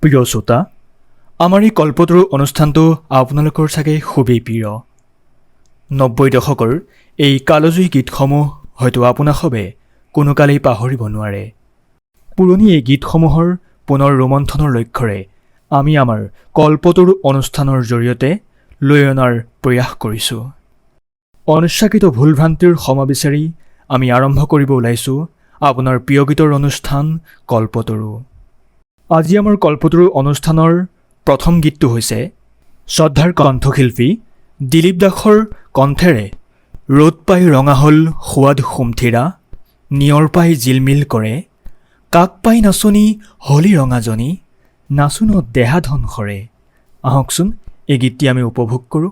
প্ৰিয় শ্ৰোতা, আমাৰ এই কল্পতৰু অনুষ্ঠানটো আপোনালোকৰ চাগে খুবেই প্ৰিয়। 90 দশকৰ এই কালজয়ী গীতসমূহ হয়তো আপোনাসৱে কোনোকালেই পাহৰিব নোৱাৰে। পুৰণি এই গীতসমূহৰ পুনৰ ৰোমন্থনৰ লক্ষ্যৰে আমি আমাৰ কল্পতৰু অনুষ্ঠানৰ জৰিয়তে লৈ অনাৰ প্ৰয়াস কৰিছোঁ। অনিচ্ছাকৃত ভুল-ভ্ৰান্তিৰ ক্ষমা বিচাৰি আমি আৰম্ভ কৰিব ওলাইছোঁ আপোনাৰ প্ৰিয় গীতৰ অনুষ্ঠান কল্পতৰু। আজি আমাৰ কল্পতৰু অনুষ্ঠানৰ প্ৰথম গীতটো হৈছে শ্ৰদ্ধাৰ কণ্ঠশিল্পী দিলীপ দাসৰ কণ্ঠেৰে ৰ'দ পাই ৰঙা হ'ল সোৱাদ সুমথিৰা, নিয়ৰ পাই জিলমিল কৰে, কাক পাই নাচনি হলি ৰঙাজনী, নাচোনত দেহা ধন সৰে। আহকচোন এই গীতটি আমি উপভোগ কৰোঁ।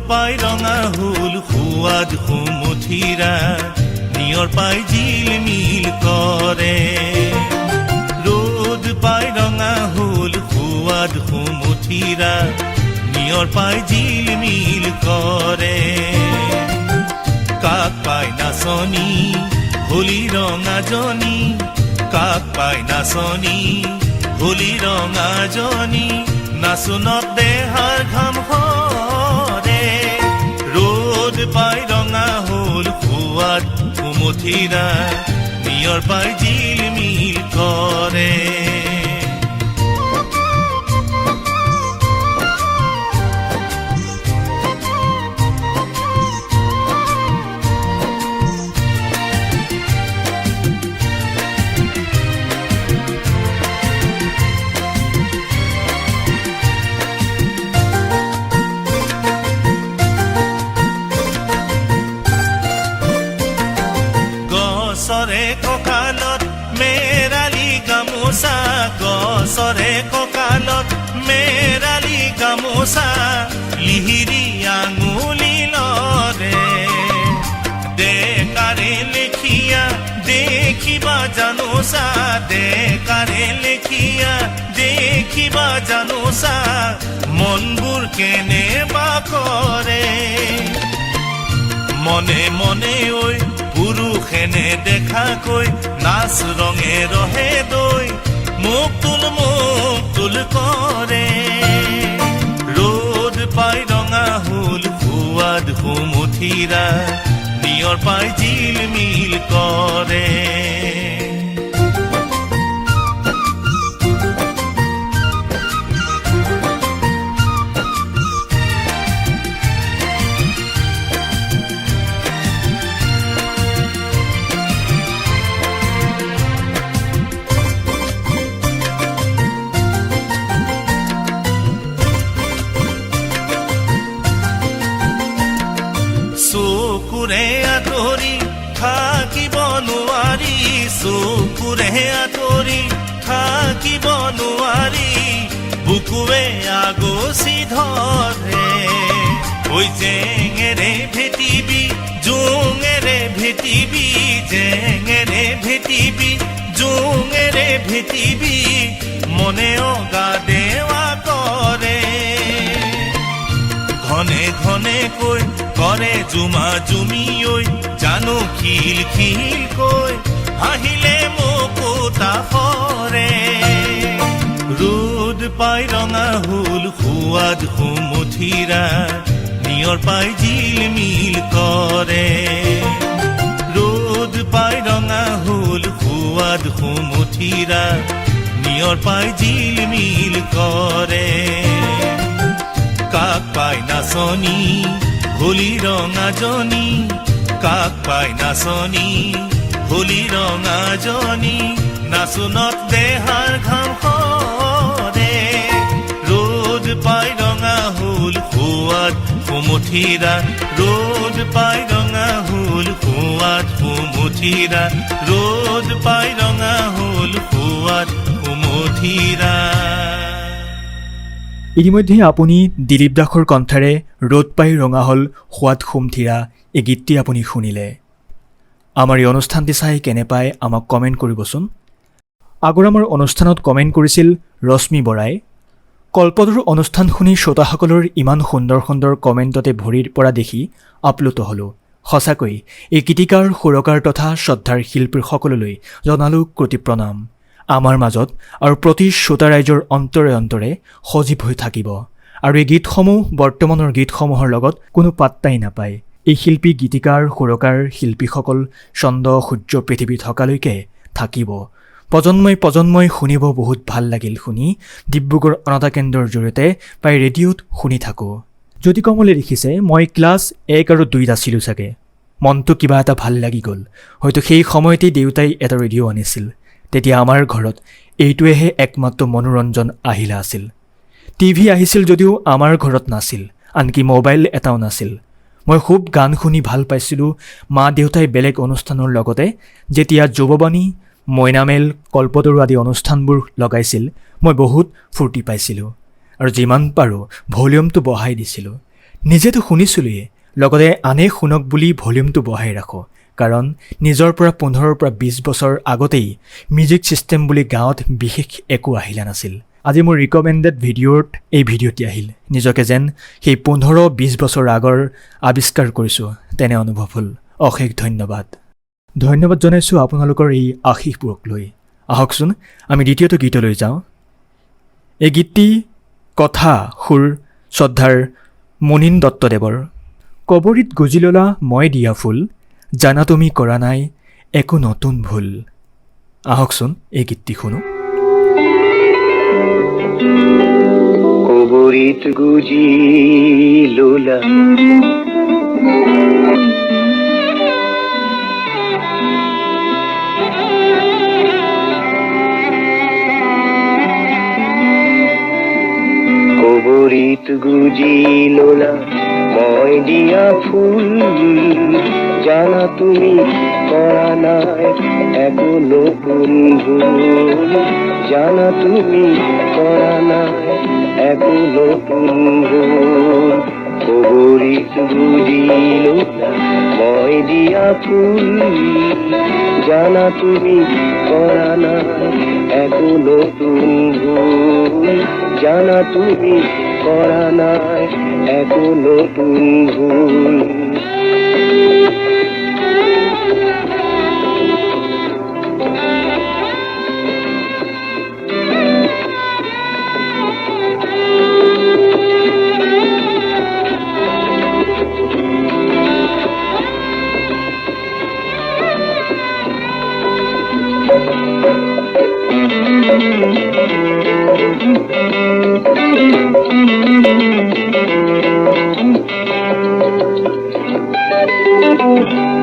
পাই ৰঙা হ'ল সোৱাদ সুমথিৰা, নিয়ৰ পাই জিলমিল কৰে। ৰ'দ পাই ৰঙা হ'ল সোৱাদ সুমথিৰা, নিয়ৰ পাই জিলমিল কৰে। কাক পাই নাচনি হলি ৰঙাজনী, কাক পাই নাচনি হলি ৰঙাজনী, নাচোনত দেহাৰ ঘাম সৰে। ৰ'দ পাই ৰঙা হ'ল সোৱাদ সুমথিৰা, নিয়ৰ পাই জিলমিল কৰে। গছৰে কঁকালত মেৰালি গামোচা, গছৰে কঁকালত মেৰালি গামোচা, লিহিৰি আঙুলি লৰে। ডেকাৰে লেখিয়া দেখিবা জানোচা, ডেকাৰে লেখিয়া দেখিবা জানোচা, মনবোৰ কেনেবা কৰে। মনে মনে ঐ পুৰুষেনে দেখাকৈ, নাচ ৰঙে ৰহে দৈ, মোক তুল কৰে। ৰ'দ পাই ৰঙা হ'ল সোৱাদ সুমথিৰা, নিয়ৰ পাই জিলমিল কৰে। চকুৰে আঁতৰি থাকিব নোৱাৰি, চকুৰে আঁতৰি থাকিব নোৱাৰি, বুকুৱে আগচি ধৰে। ঐ জেঙেৰে ভেটিবি জোঙেৰে ভেটিবি, জেঙেৰে ভেটিবি জোঙেৰে ভেটিবি, মনে অগা দেৱা কৰে। ঘনে ঘনে কৈ কৰে জুমা জুমি ঐ, জানো খিল খিল কৈ হাঁহিলে মুকুতা সৰে। ৰ'দ পাই ৰঙা হ'ল সোৱাদ সুমথিৰা, নিয়ৰ পাই জিলমিল কৰে। ৰ'দ পাই ৰঙা হ'ল সোৱাদ সুমথিৰা, নিয়ৰ পাই জিলমিল কৰে। কাক পাই নাচনি হলি ৰঙাজনী, কাক পাই নাচনি হলি ৰঙাজনী, নাচোনত দেহাৰ ঘাম সৰে। ৰ'দ পাই ৰঙা হ'ল সোৱাদ সুমথিৰা ৰ'দ পাই ৰঙা হ'ল সোৱাদ সুমথিৰা ৰ'দ পাই ৰঙা হ'ল সোৱাদ সুমথিৰা। ইতিমধ্যে আপুনি দিলীপ দাসৰ কণ্ঠেৰে ৰ'দ পাই ৰঙা হ'ল সোৱাদ সুমথিৰা এই গীতটি আপুনি শুনিলে। আমাৰ এই অনুষ্ঠানটি চাই কেনে পায় আমাক কমেণ্ট কৰিবচোন। আগৰ আমাৰ অনুষ্ঠানত কমেণ্ট কৰিছিল ৰশ্মি বৰাই। কল্পতৰুৰ অনুষ্ঠান শুনি শ্ৰোতাসকলৰ ইমান সুন্দৰ সুন্দৰ কমেণ্টতে ভৰি পৰা দেখি আপ্লুত হ'লোঁ। সঁচাকৈ এই গীতিকাৰ সুৰকাৰ তথা শ্ৰদ্ধাৰ শিল্পীৰ সকললৈ জনালোঁ কোটি প্ৰণাম। আমাৰ মাজত আৰু প্ৰতি শ্ৰোতা ৰাইজৰ অন্তৰে অন্তৰে সজীৱ হৈ থাকিব আৰু এই গীতসমূহ বৰ্তমানৰ গীতসমূহৰ লগত কোনো পাত্তাই নাপায়। এই শিল্পী গীতিকাৰ সুৰকাৰ শিল্পীসকল চন্দ্ৰ সূৰ্য পৃথিৱী থকালৈকে থাকিব। প্ৰজন্মই প্ৰজন্মই শুনিব। বহুত ভাল লাগিল শুনি। ডিব্ৰুগড় অনাতা কেন্দ্ৰৰ জৰিয়তে প্ৰায় ৰেডিঅ'ত শুনি থাকোঁ। জ্যোতি কমলে লিখিছে, মই ক্লাছ 1 আৰু 2 আছিলোঁ চাগে। মনটো কিবা এটা ভাল লাগি গ'ল। হয়তো সেই সময়তেই দেউতাই এটা ৰেডিঅ' আনিছিল। তেতিয়া আমাৰ ঘৰত এইটোৱেহে একমাত্ৰ মনোৰঞ্জন আহিলা আছিল। টিভি আহিছিল যদিও আমাৰ ঘৰত নাছিল, আনকি মোবাইল এটাও নাছিল। মই খুব গান শুনি ভাল পাইছিলোঁ। মা দেউতাই বেলেগ অনুষ্ঠানৰ লগতে যেতিয়া যুৱবাণী, মইনামেল, কল্পতৰু আদি অনুষ্ঠানবোৰ লগাইছিল মই বহুত ফূৰ্তি পাইছিলোঁ আৰু যিমান পাৰোঁ ভলিউমটো বঢ়াই দিছিলোঁ। নিজেতো শুনিছিলোঁৱেই, লগতে আনে শুনক বুলি ভলিউমটো বঢ়াই ৰাখোঁ। কাৰণ নিজৰ পৰা 15 পৰা 20 বছৰ আগতেই মিউজিক ছিষ্টেম বুলি গাঁৱত বিশেষ একো আহিলা নাছিল। আজি মোৰ ৰিকমেণ্ডেড ভিডিঅ'ত এই ভিডিঅ'টি আহিল। নিজকে যেন সেই 15-20 বছৰ আগৰ আৱিষ্কাৰ কৰিছোঁ তেনে অনুভৱ হ'ল। অশেষ ধন্যবাদ। ধন্যবাদ জনাইছোঁ আপোনালোকৰ এই আশীষবোৰক লৈ। আহকচোন আমি দ্বিতীয়টো গীতলৈ যাওঁ। এই গীতটি কথা সুৰ শ্ৰদ্ধাৰ মুনীন দত্তদেৱৰ। কবৰীত গুজি ল'লা মই দিয়া ফুল, জানা তুমি কৰা নাই একো নতুন ভুল। আহকচোন এই গীতটি শুনো। কবৰীত গুজি ল'লা কবৰীত গুজি ল'লা মই দিয়া ফুল, জানা তুমি কৰা নাই একো নতুন ভুল, জানা তুমি কৰা নাই একো নতুন ভুল। কবৰীত গুজি ল'লা মই দিয়া ফুল, জানা তুমি কৰা নাই একো নতুন ভুল, জানা তুমি কৰা নাই একো নতুন ভুল।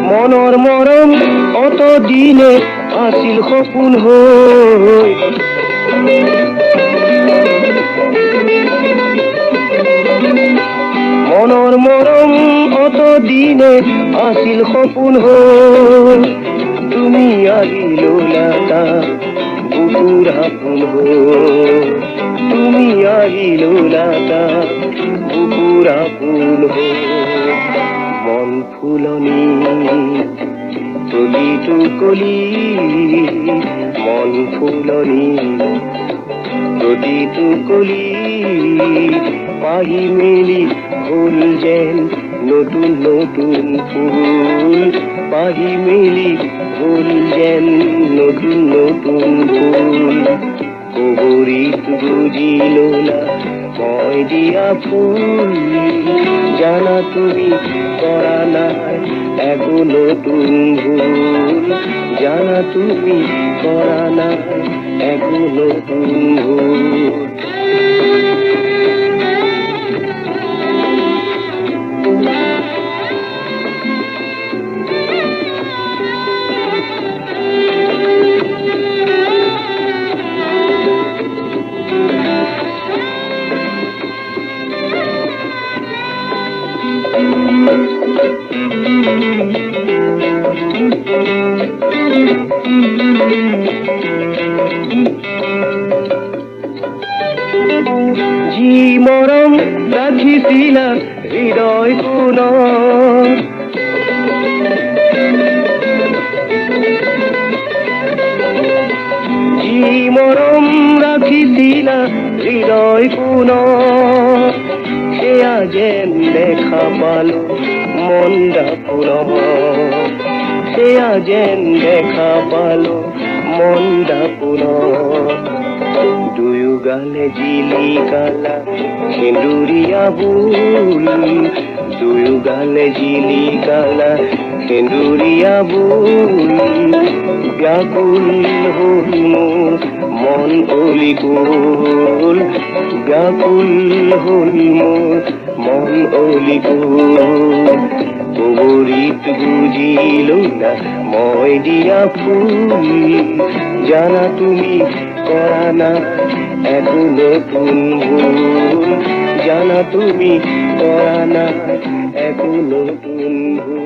মনৰ মৰম অত দিনে আছিল সপোন হৈ, মনৰ মৰম অত দিনে আছিল সপোন হৈ, তুমি আহি ল'লা তাক বুকুৰ আপোন হৈ, তুমি আহি ল'লা তাক বুকুৰ আপোন হৈ। মন ফুলনি প্ৰতিটো কলি, মন ফুলনি প্ৰতিটো কলি, পাহি মেলি হ'ল যেন নতুন নতুন ফুল, পাহি মেলি হ'ল যেন নতুন নতুন ফুল। কবৰীত গুজি ল'লা মই দিয়া ফুল, জানা তুমি কৰা নাই একো নতুন ভুল, জানা তুমি কৰা নাই একো নতুন ভুল। যি মৰম ৰাখিছিলা হৃদয় কোণত, যি মৰম ৰাখিছিলা হৃদয় কোণত, সেয়া যেন দেখা পালো মন দাপোণত, সেয়া যেন দেখা পালো মন দাপোণত। দুয়ো গালে জিলিকালা সেন্দুৰীয়া ফুল, দুয়ো গালে জিলিকালা সেন্দুৰীয়া ফুল, ব্যাকুল হ'ল মোৰ মন অলিকুল, ব্যাকুল হ'ল মোৰ মন অলিকুল। কবৰীত বুজিলো না মই দিয়া ফুল, জানা তুমি কৰা না একো নতুন ভুল, জানা তুমি কৰা না একো নতুন ভুল।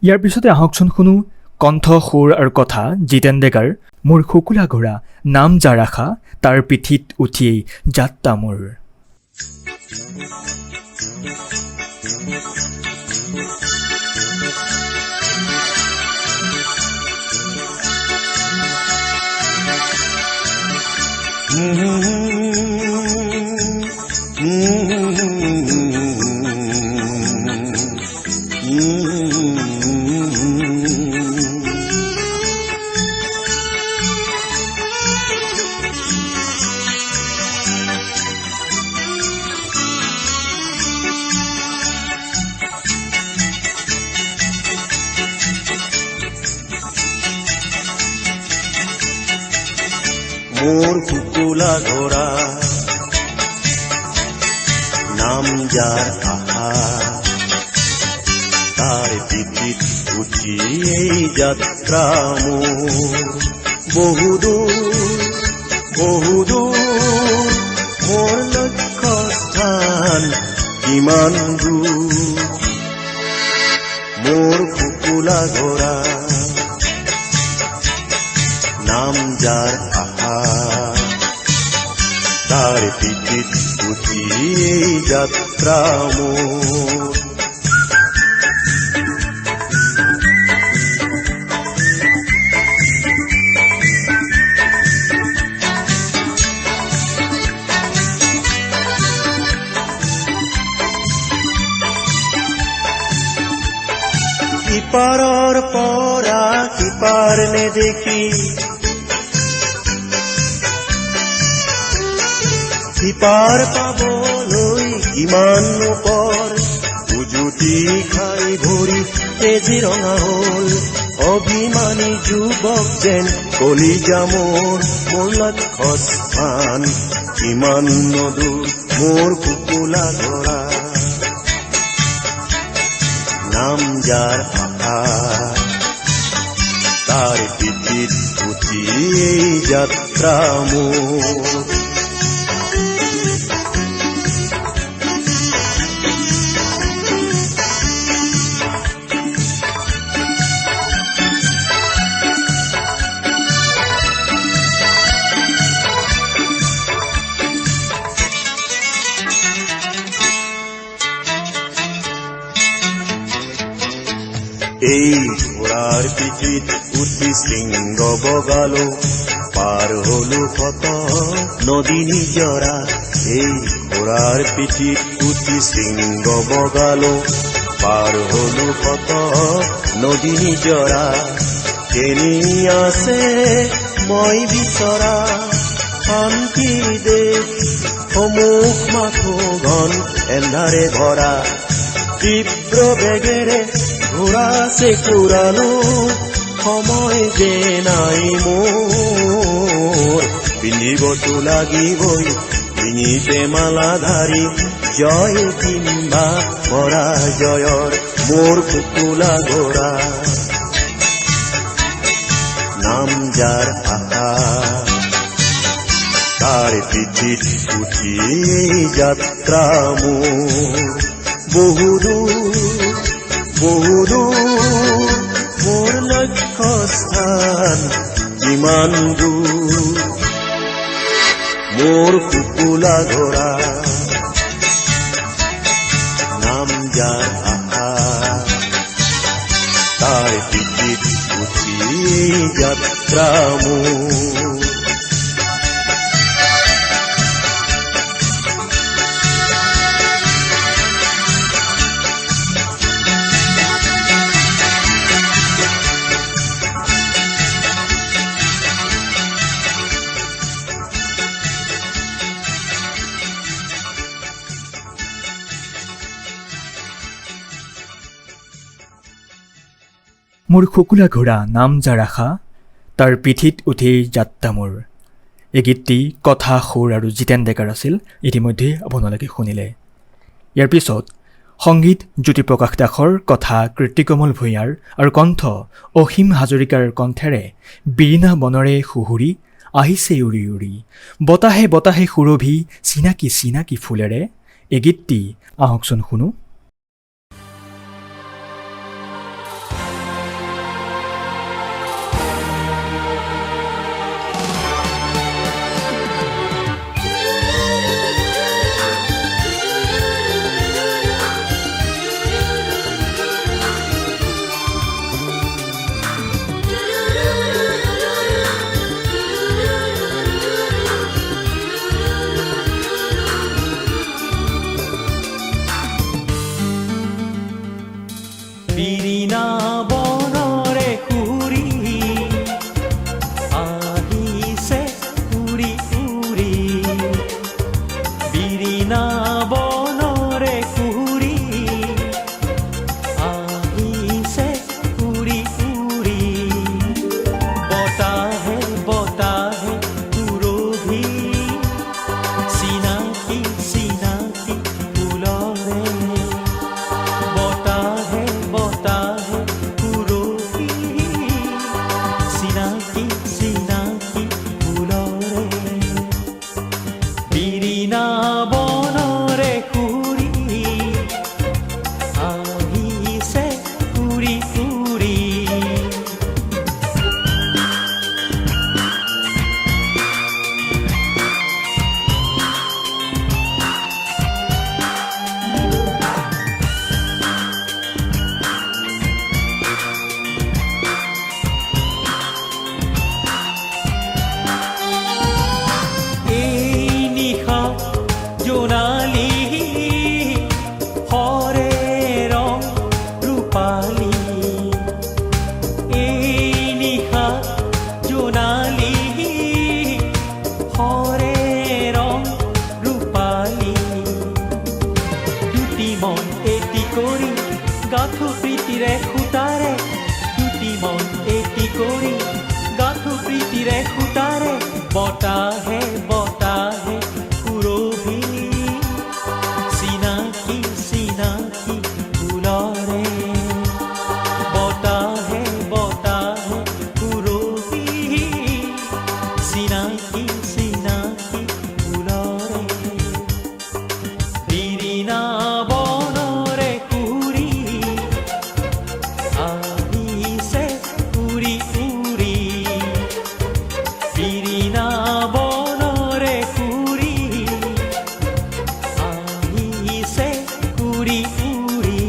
ইয়াৰ পিছতে আহকচোন শুনো কণ্ঠ সুৰ আৰু কথা জিতেন ডেকাৰ মোৰ শুকুলা ঘোঁৰা নাম যাৰ আশা তাৰ পিঠিত উঠিয়েই যাত্ৰা মোৰ। মোৰ শুকুলা ঘোঁৰা নাম যাৰ আশা তাৰ পিঠিত উঠি এই যাত্ৰা মোৰ। বহুদূৰ মোৰ লক্ষ্য স্থান কিমান দূৰ। মোৰ শুকুলা ঘোঁৰা নাম যাৰ আশা তাৰ পিঠিত উঠি এই যাত্ৰা মোৰ। ইপাৰৰ পৰা সিপাৰ নেদেখি, সিপাৰ পাবলৈ কিমান পৰ, উজুতি খাই ভৰি তেজি ৰঙা হ'ল। অভিমানী যুৱক যেন কলিজা মোৰ, মোৰ লক্ষ্য স্থান কিমান দূৰ। মোৰ শুকুলা ঘোঁৰা নাম যাৰ আশা তাৰ পিঠিত উঠি এই যাত্ৰা মোৰ। এই ঘোঁৰাৰ পিঠিত উঠি শৃংগ বগালো, পাৰ হলো কত নদী নিজৰা। এই ঘোঁৰাৰ পিঠিত উঠি শৃংগ বগালো, পাৰ হলো কত নদী নিজৰা। কেনি আছে মই বিচৰা শান্তিৰ দেশ, সমুখ মাথো ঘন এন্ধাৰে ভৰা। তীব্ৰ বেগেৰে ঘোঁৰা চেকুৰালো, সময় যে নাই মোৰ। পিন্ধিবতো লাগিবই ডিঙিতে মালাধাৰী, জয় কিম্বা পৰাজয়ৰ মোৰ শুকুলা ঘোঁৰা নাম যাৰ আশা তাৰ পিঠিত উঠি যাত্ৰা মোৰ। বহুদূৰ মোৰ লক্ষ্য স্থান কিমান দূৰ মোৰ কুকুলা ধৰা নাম যাৰ আশা তাৰ পিঠিত উঠি যাত্ৰা মোৰ মোৰ শুকুলা ঘোঁৰা নাম যাৰ আশা তাৰ পিঠিত উঠি যাত্ৰা মোৰ। এই গীতটি কথা সুৰ আৰু জিতেন ডেকাৰ আছিল। ইতিমধ্যে আপোনালোকে শুনিলে। ইয়াৰ পিছত সংগীত জ্যোতিপ্ৰকাশ দাসৰ, কথা কৃতিকমল ভূঞাৰ আৰু কণ্ঠ অসীম হাজৰিকাৰ কণ্ঠেৰে বিৰিণা বনৰে সুহুৰি আহিছে উৰি উৰি বতাহে বতাহে সুৰভি চিনাকি চিনাকি ফুলেৰে। এই গীতটি আহকচোন শুনো। বিৰিণা বনৰে সুৰি আহিছে উৰি উৰি বিৰিণা বনৰে সুৰি আহিছে উৰি উৰি বতাহে বতাহে সুৰভি চিনাকি চিনাকি ফুলৰে বতাহে বতাহে সুৰভি চিনাকি চিনাকি ফুলৰে বিৰিণা বনৰে সুৰি আহিছে উৰি উৰি এই নিশা জোনালী হৰে ৰং ৰূপালী এই নিশা জোনালী হৰে ৰং ৰূপালী দুটি মন এটি কৰি গাঁঠো প্ৰীতিৰে সূতাৰে দুটি মন এটি কৰি গাঁঠো প্ৰীতিৰে সূতাৰে বতাহে বতাহে সুৰভি চিনাকি চিনাকি ফুলৰে বতাহে বতাহে সুৰভি চিনাকি চিনাকি ফুলৰে বিৰিণা বনৰে সুৰি আহিছে উৰি উৰি বিৰিণা বনৰে সুৰি আহিছে উৰি উৰি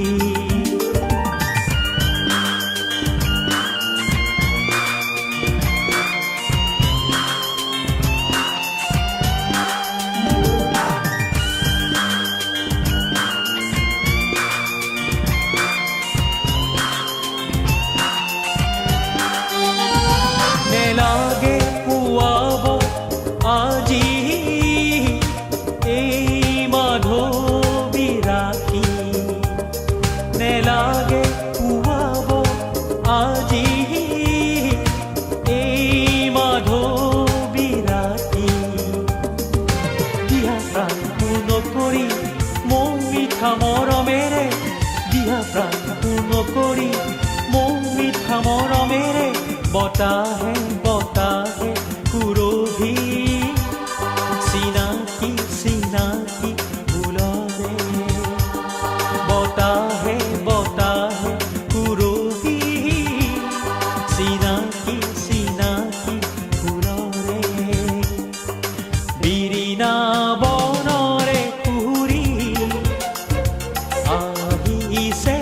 নেলাগে পুৱাব আজি এই মাধৱী ৰাতি নেলাগে পুৱাব আজি এই মাধৱী ৰাতি দিয়া প্ৰাণ পূৰ্ণ কৰি মৌ মিঠা মৰমেৰে দিয়া প্ৰাণ পূৰ্ণ কৰি মৌ মিঠা মৰমেৰে বতাহে বতাহে সুৰভি চিনাকি চিনাকি ফুলৰে বতাহে বতাহে সুৰভি চিনাকি চিনাকি ফুলৰে বিৰিণা বনৰে কুৰি আহিছে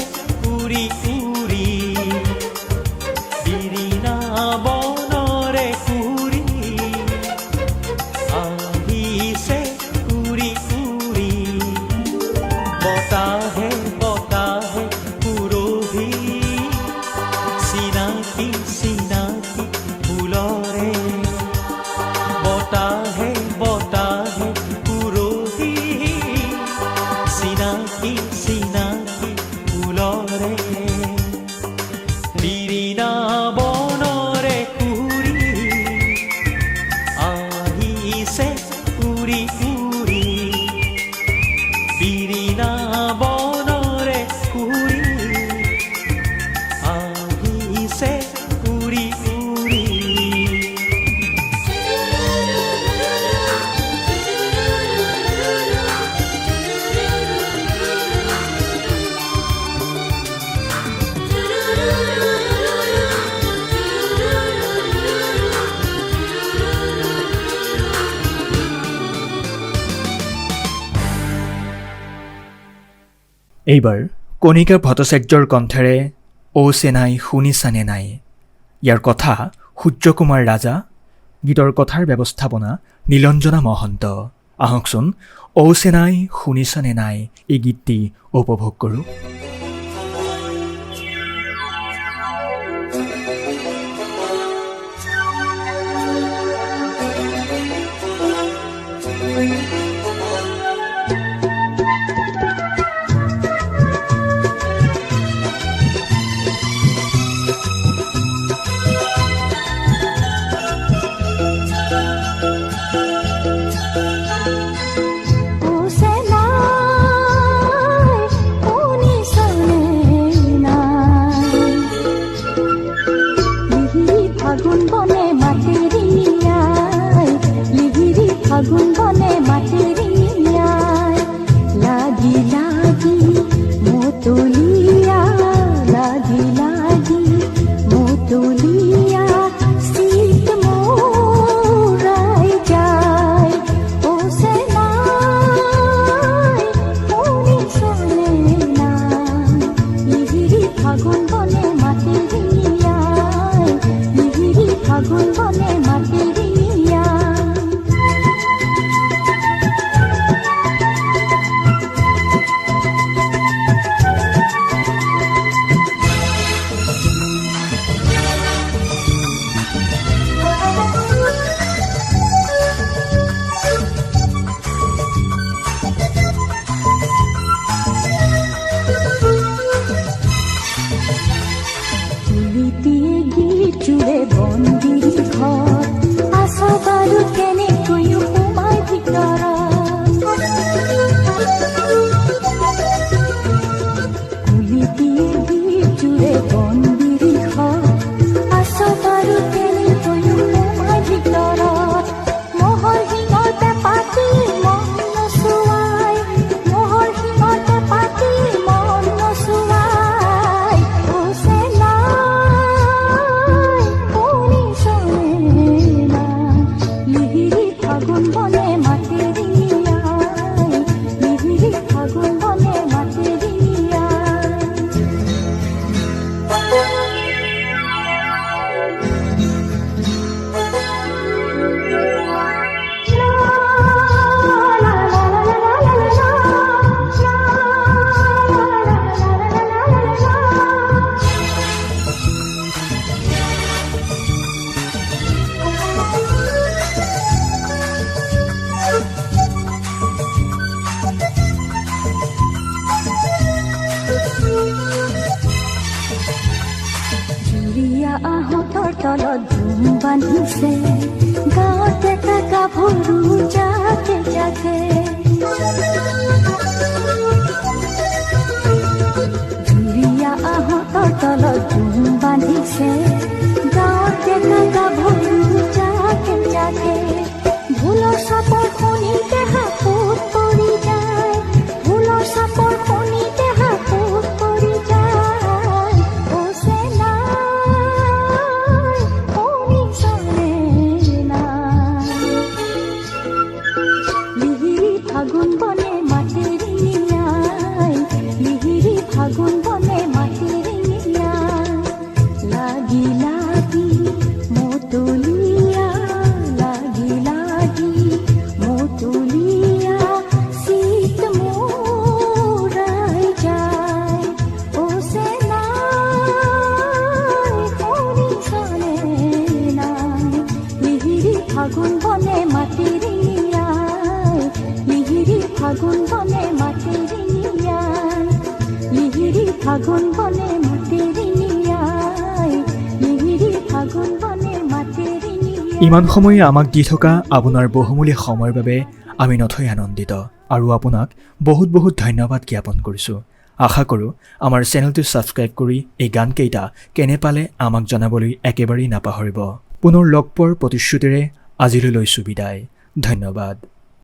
উৰি উৰি বিৰিণা বনৰে কুৰি আহিছে উৰি উৰি বতাহে বতাহে সুৰভি চিনাকি চিনাকি ফুলৰে বতাহে বতাহে সুৰভি চিনাকি চিনাকি ফুলৰে বিৰিণা বনৰে কুৰি আহিছে উৰি উৰি বিৰিণা বনৰে কুৰি আহিছে উৰি উৰি এইবাৰ কণিকা ভট্টাচাৰ্যৰ কণ্ঠেৰে অ' চেনাই শুনিছানে নাই ইয়াৰ কথা সূৰ্যকুমাৰ ৰাজা, গীতৰ কথাৰ ব্যৱস্থাপনা নীলঞ্জনা মহন্ত। আহকচোন অ' চেনাই শুনিছানে নাই এই গীতটি উপভোগ কৰোঁ। ফাগুন বনে মাতেরিয়ায় লাগি লাগি মতুলিয়া লাগি লাগি মতুলিয়া শীত মোরাই যায় ও সেনাই মনি শোনে না লিহিরি ফাগুন বনে মাতেরিয়ায় লিহিরি ফাগুন বনে মাতেরিয়ায় চুড়ে বন্দির ঘর আশা বারু কেনে তুই উমায় ভিতর কুলি দিয়ে দিয়ে চুড়ে বন্দির ঘর আশা বারু কেনে তুই উমায় ভিতর মোহর হিঙতে পাতি মন নসুয়াই মোহর হিঙতে পাতি মন নসুয়াই ও সেনা ফাগুন বনে মাতেরিয়ায় লিহিরি ফাগুন বনে মাতেরিয়ায় জুৰিয়া আহঁতৰ তলত ধুম বান্ধিছে গাঁৱত এটা গাভৰু জাকে জাকে জুৰিয়া আহঁতৰ তলত ধুম বান্ধিছে গাঁৱত এটা গাভৰু জাকে জাকে ভুলৰ চাপৰ শুনিতে হাপোত পৰি যায় ভুলৰ চাপৰ শুনিতে হাপোত ফাগুন বনে মাতেৰি নিয়াই মিহিৰি ফাগুন বনে মাতেৰি নিয়াই ইমান সময়ে আমাক দি থকা আপোনাৰ বহুমূলীয়া সময়ৰ বাবে আমি নথৈ আনন্দিত আৰু আপোনাক বহুত বহুত ধন্যবাদ জ্ঞাপন কৰিছোঁ। আশা কৰোঁ আমাৰ চেনেলটো ছাবস্ক্ৰাইব কৰি এই গানকেইটা কেনে পালে আমাক জনাবলৈ একেবাৰেই নাপাহৰিব। পুনৰ লগ পোৱাৰ প্ৰতিশ্ৰুতিৰে আজিলৈ লৈছোঁ বিদায়। ধন্যবাদ।